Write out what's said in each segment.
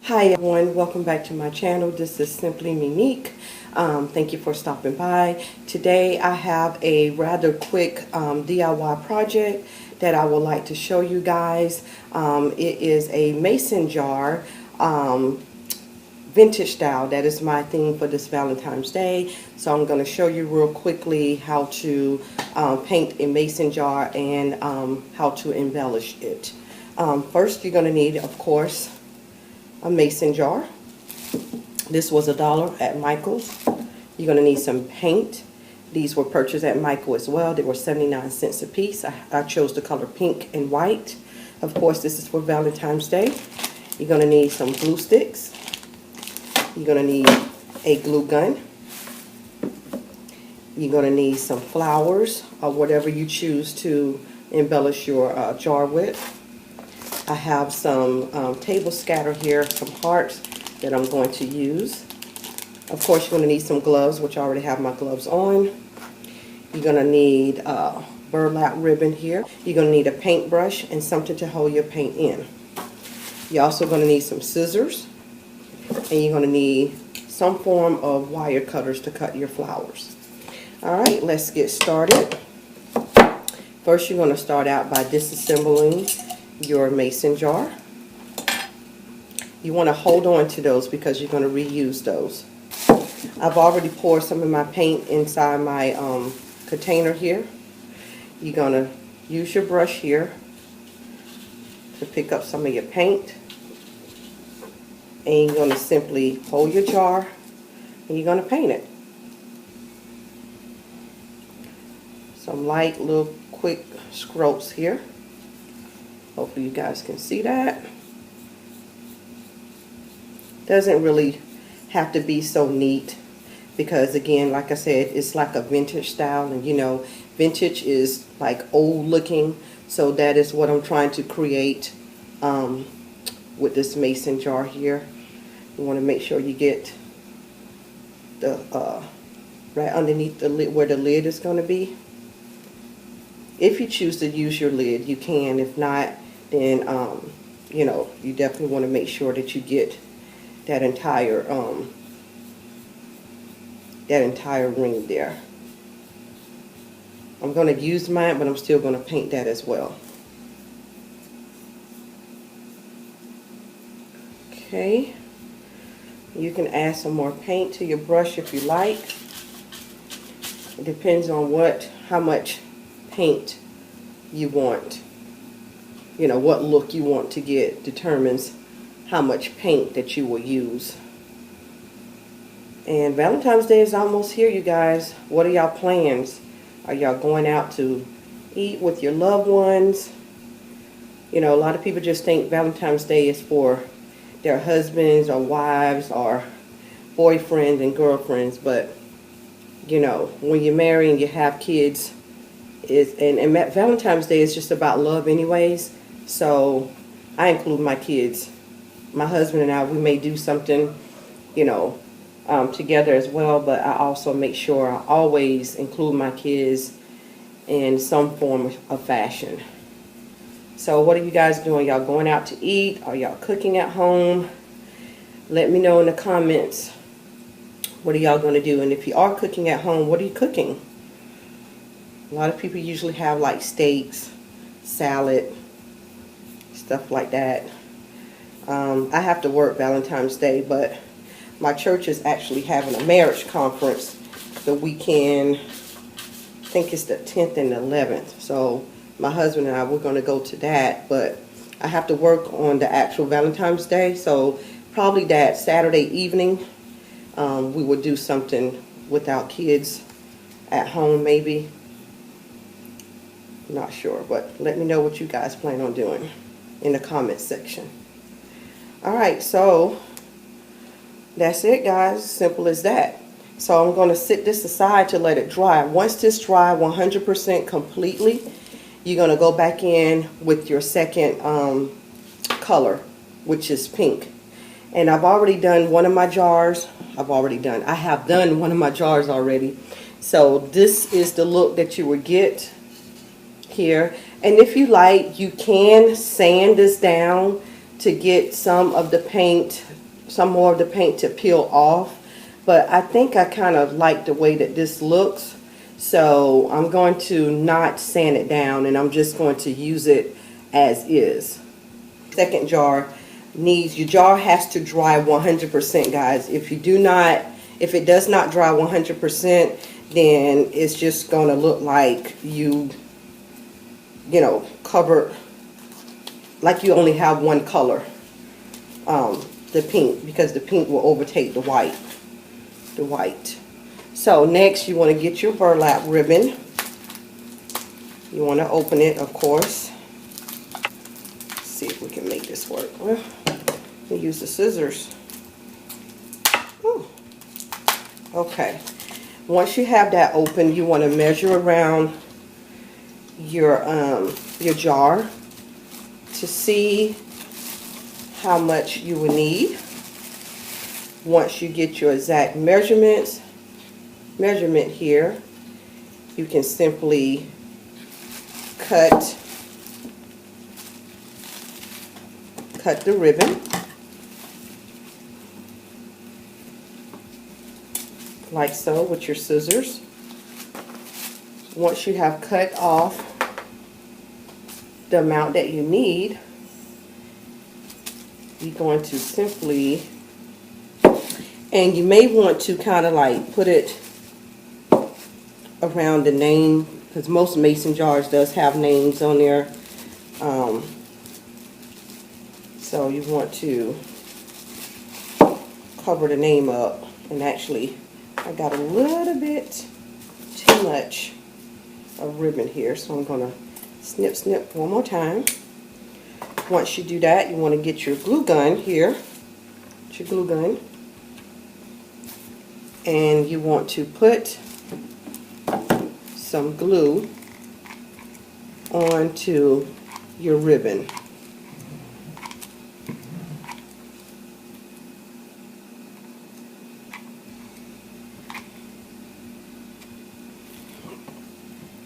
Hi everyone, welcome back to my channel. This is Simply Monique. Thank you for stopping by. Today I have a rather quick DIY project that I would like to show you guys. It is a mason jar, vintage style. That is my theme for this Valentine's Day. So I'm going to show you real quickly how to paint a mason jar and how to embellish it. First you're going to need, of course, a mason jar. This was $1 at Michael's. You're going to need some paint. These were purchased at Michael as well. They were 79 cents a piece. I chose the color pink and white. Of course, this is for Valentine's Day. You're going to need some glue sticks. You're going to need a glue gun. You're going to need some flowers or whatever you choose to embellish your jar with. I have some table scatter here, some hearts that I'm going to use. Of course, you're going to need some gloves, which I already have my gloves on. You're going to need burlap ribbon here. You're going to need a paintbrush and something to hold your paint in. You're also going to need some scissors. And you're going to need some form of wire cutters to cut your flowers. Alright, let's get started. First, you're going to start out by disassembling your mason jar. You want to hold on to those because you're going to reuse those. I've already poured some of my paint inside my container here. You're going to use your brush here to pick up some of your paint, and you're going to simply hold your jar and you're going to paint it. Some light little quick strokes here. Hopefully you guys can see that. Doesn't really have to be so neat because, again, like I said, it's like a vintage style, and you know, vintage is like old looking, so that is what I'm trying to create with this mason jar here. You want to make sure you get the right underneath the lid where the lid is going to be. If you choose to use your lid, you can. If not, then you know, you definitely want to make sure that you get that entire ring there. I'm going to use mine, but I'm still going to paint that as well. Okay, you can add some more paint to your brush if you like. It depends on how much paint you want. You know, what look you want to get determines how much paint that you will use. And Valentine's Day is almost here, you guys. What are y'all plans? Are y'all going out to eat with your loved ones? You know, a lot of people just think Valentine's Day is for their husbands or wives or boyfriends and girlfriends, but you know, when you're married and you have kids, and Valentine's Day is just about love anyways. So I include my kids. My husband and I, we may do something, you know, together as well, but I also make sure I always include my kids in some form of fashion. So what are you guys doing? Y'all going out to eat? Are y'all cooking at home? Let me know in the comments. What are y'all going to do? And if you are cooking at home, what are you cooking? A lot of people usually have like steaks, salad, stuff like that. I have to work Valentine's Day, but my church is actually having a marriage conference the weekend. I think it's the 10th and the 11th. So my husband and I, we're going to go to that, but I have to work on the actual Valentine's Day. So probably that Saturday evening, we would do something with our kids at home maybe. Not sure, but let me know what you guys plan on doing in the comments section. Alright, so that's it, guys. Simple as that. So I'm going to sit this aside to let it dry. Once this dry 100% completely, you're going to go back in with your second color, which is pink. And I've already done one of my jars. I have done one of my jars already. So this is the look that you would get here. And if you like, you can sand this down to get some of the paint some more of the paint to peel off, but I think I kind of like the way that this looks, so I'm going to not sand it down, and I'm just going to use it as is. Second jar your jar has to dry 100%, guys. If it does not dry 100%, then it's just going to look like you know, covered, like you only have one color, the pink, because the pink will overtake the white. So next you want to get your burlap ribbon. You want to open it, of course. Let's see if we can make this work. Well, we'll use the scissors. Ooh. Okay. Once you have that open, you want to measure around your jar to see how much you will need. Once you get your exact measurement here, you can simply cut the ribbon like so with your scissors. Once you have cut off the amount that you need, you're going to simply, and you may want to kind of like put it around the name, because most mason jars does have names on there. So you want to cover the name up. And actually, I got a little bit too much of ribbon here, so I'm going to snip one more time. Once you do that, you want to get your glue gun here, your glue gun, and you want to put some glue onto your ribbon.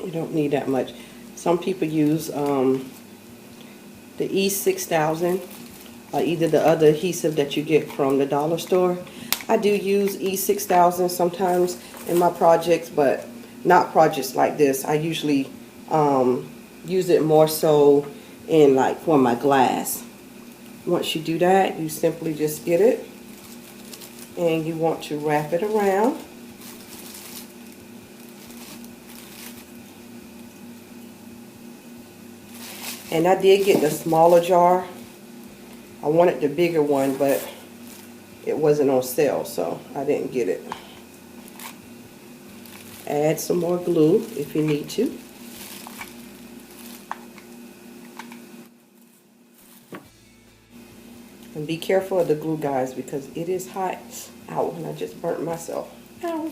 You don't need that much. Some people use the E6000, or either the other adhesive that you get from the dollar store. I do use E6000 sometimes in my projects, but not projects like this. I usually use it more so in like for my glass. Once you do that, you simply just get it and you want to wrap it around. And I did get the smaller jar. I wanted the bigger one, but it wasn't on sale, so I didn't get it. Add some more glue if you need to. And be careful of the glue, guys, because it is hot. Ow, and I just burnt myself. Ow.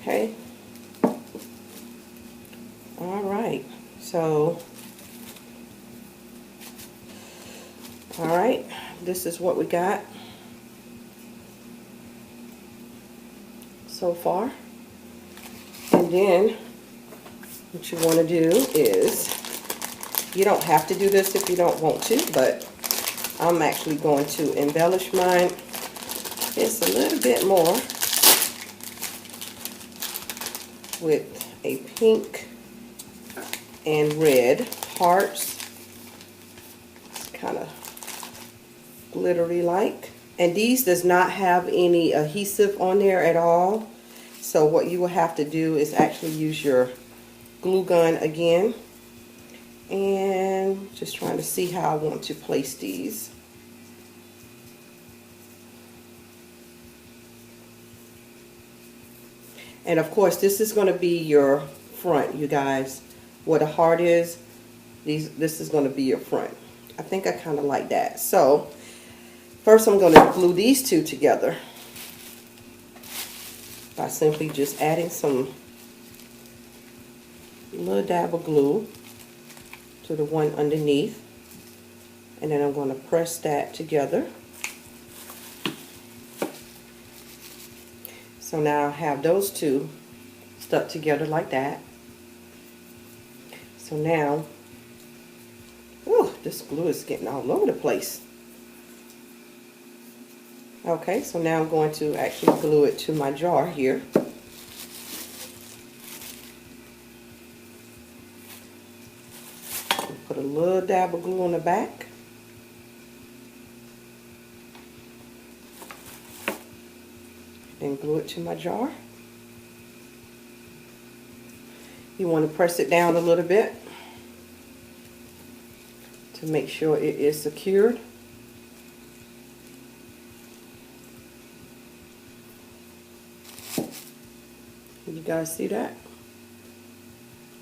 Okay. Alright, so alright, this is what we got so far. And then what you want to do is, you don't have to do this if you don't want to, but I'm actually going to embellish mine just a little bit more with a pink and red hearts. It's kind of glittery like. And these does not have any adhesive on there at all. So what you will have to do is actually use your glue gun again. And just trying to see how I want to place these. And of course, this is going to be your front, you guys. Where the heart is, this is going to be your front. I think I kind of like that. So first I'm going to glue these two together by simply just adding some little dab of glue to the one underneath, and then I'm going to press that together. So now I have those two stuck together like that. So now, ooh, this glue is getting all over the place. Okay, so now I'm going to actually glue it to my jar here. Put a little dab of glue on the back. Then glue it to my jar. You want to press it down a little bit to make sure it is secured. You guys see that?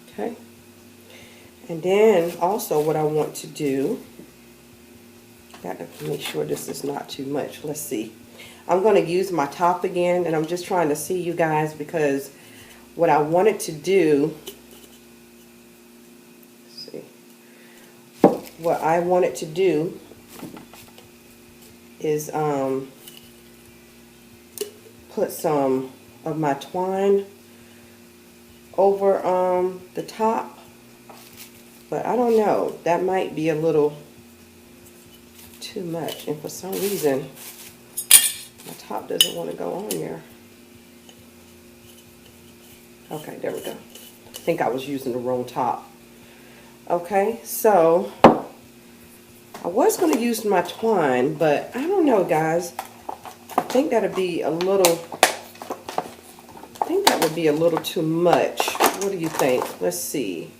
Okay. And then also what I want to do, got to make sure this is not too much. Let's see. I'm going to use my top again, and I'm just trying to see you guys, because what I wanted to do, let's see, what I wanted to do is put some of my twine over the top, but I don't know, that might be a little too much, and for some reason my top doesn't want to go on there. Okay, there we go. I think I was using the wrong top. Okay, so I was going to use my twine, but I don't know, guys. I think that'd be a little, that would be a little too much. What do you think? Let's see.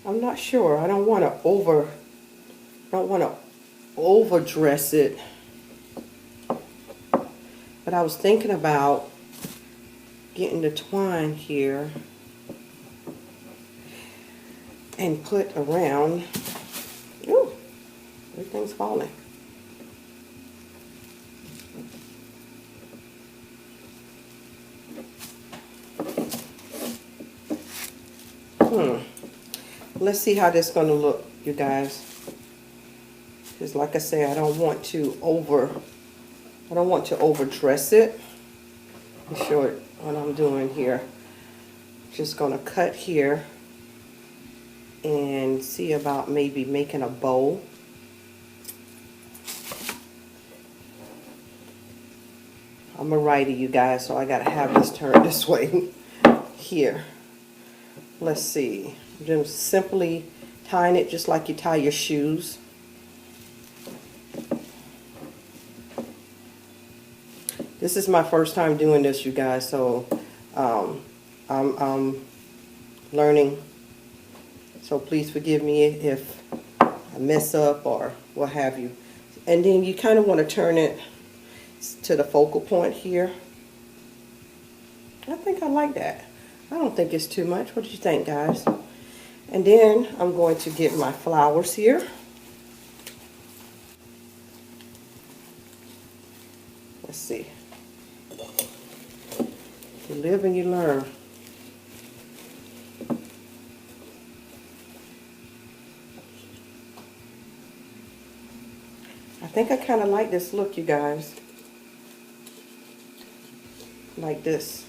I'm not sure. I don't want to overdress it. But I was thinking about getting the twine here and put around. Ooh, everything's falling. Let's see how this is going to look, you guys. Because like I say, I don't want to overdress it. Let me show it what I'm doing here. Just going to cut here and see about maybe making a bow. I'm a righty, you guys, so I got to have this turned this way here. Let's see. Just simply tying it just like you tie your shoes. This is my first time doing this, you guys, so I'm learning. So please forgive me if I mess up or what have you. And then you kind of want to turn it to the focal point here. I think I like that. I don't think it's too much. What do you think, guys? And then I'm going to get my flowers here. Let's see. You live and you learn. I think I kind of like this look, you guys. Like this.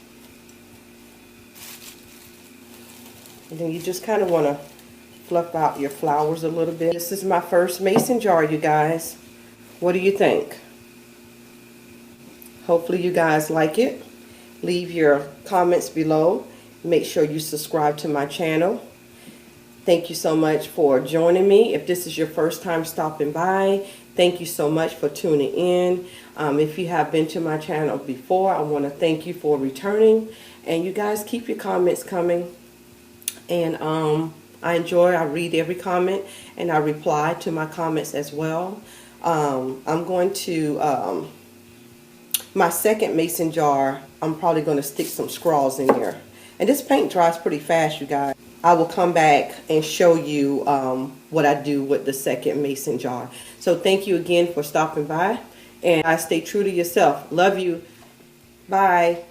And then you just kind of want to fluff out your flowers a little bit. This is my first mason jar, you guys. What do you think? Hopefully you guys like it. Leave your comments below. Make sure you subscribe to my channel. Thank you so much for joining me. If this is your first time stopping by, thank you so much for tuning in. If you have been to my channel before, I want to thank you for returning. And you guys keep your comments coming. And I read every comment and I reply to my comments as well. I'm going to, my second mason jar, I'm probably going to stick some scraws in there. And this paint dries pretty fast, you guys. I will come back and show you what I do with the second mason jar. So thank you again for stopping by. And I stay true to yourself. Love you. Bye.